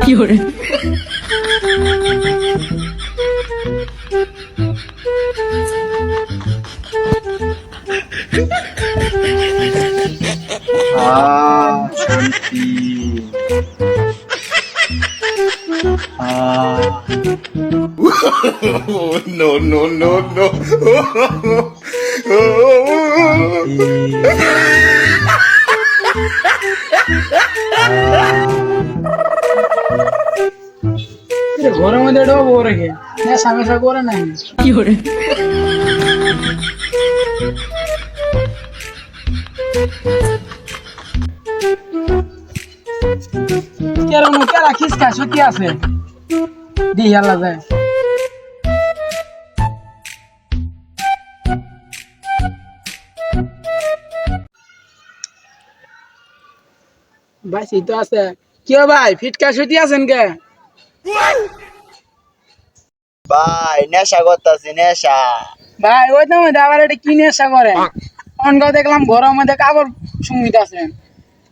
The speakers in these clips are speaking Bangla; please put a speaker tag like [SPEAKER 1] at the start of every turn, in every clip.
[SPEAKER 1] কি করে
[SPEAKER 2] শান্তি।
[SPEAKER 3] No, no, no, no.
[SPEAKER 4] ঘরের মধ্যে এটাও বউ রেখে নেশা মেশা করে নাই।
[SPEAKER 1] কি করে
[SPEAKER 4] কেরম কেরা খিসকা সত্যি আছে দিয়ে আল্লাহ যায়। ভাই তো আছে কি ভাই ফিটকা সত্যি আছেন কে?
[SPEAKER 2] ভাই নেশা করতেছি নেশা।
[SPEAKER 4] ভাই ওই তো মধ্যে আবার এটা কি নেশা করে অনগাঁও দেখলাম ঘরের মধ্যে কাপড় সঙ্গীত আছেন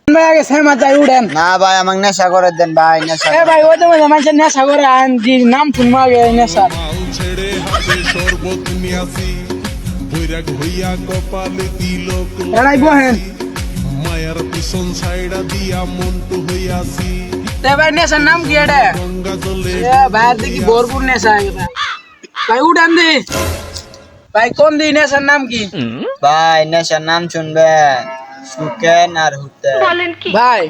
[SPEAKER 4] ভাই আগে সেমা যাই উড়েন।
[SPEAKER 2] না ভাই আমাকে নেশা করে দেন ভাই নেশা।
[SPEAKER 4] এ ভাই ওই তো মধ্যে মানুষের নেশা করে আন দি নাম শুনবো আগে নেশা।
[SPEAKER 5] ছেড়ে হাতে শরবত নিয়াছি বৈরাগ হইয়া কপালে তিলক
[SPEAKER 4] এরাই বহেন
[SPEAKER 5] মায়ার পিছন ছাইড়া দিয়া মন্টু হইয়াছি
[SPEAKER 4] তে ভাই নেশার নাম কি এটা?
[SPEAKER 5] গঙ্গা জলে
[SPEAKER 4] এ ভাই দেখি ভরপুর নেশা এটা ভাই উড়ান দি ভাই কোন দি নেশার নাম কি?
[SPEAKER 2] ভাই নেশার নাম শুনবেন সুকেন আর হুতেন।
[SPEAKER 4] ভাই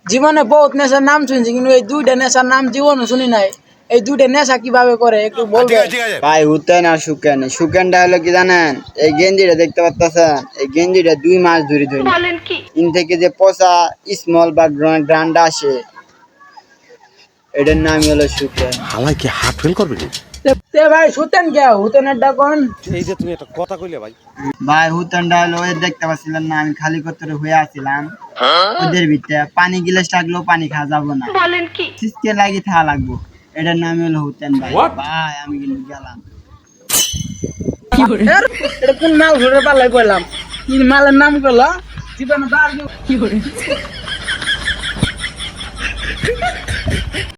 [SPEAKER 4] জীবনে বহুত নেশার নাম শুনছি কিন্তু এই দুইটা নেশার নাম জীবনে শুনি নাই। এই দুইটা নেশা কিভাবে করে একটু বলবেন?
[SPEAKER 2] ভাই হুতেন আর সুকেন। সুকেনটা হলো কি জানেন, এই গেঞ্জিটা দেখতে পাচ্ছেন, এই গেঞ্জিটা 2 মাস ধরে ধরে ইন থেকে যে পচা স্মল বা গ্রান্ডা আসে এটার নাম হলো সুকেন।
[SPEAKER 3] হালাই কি হার্ট ফেল করবে?
[SPEAKER 4] তে ভাই শুতেন কে হুতেনের ডাকন?
[SPEAKER 3] এই যে তুমি একটা কথা কইলে ভাই।
[SPEAKER 2] ভাই হুতেনটা হলো ওই দেখতে পাচ্ছিলেন না, আমি খালি করতে হয়ে আছিলাম ওদের ভিতরে পানি গিলাস লাগলেও পানি খাওয়া যাবো না, সিসকে লাগি থা লাগবো, এটার নাম হলো হুতেন। ভাই ভাই আমি কিন্তু গেলাম।
[SPEAKER 1] কি করে
[SPEAKER 4] এটা কোন মাল ধরে পাল্লাই পড়লাম কি মালের নাম করলো জীবনে
[SPEAKER 1] কি করে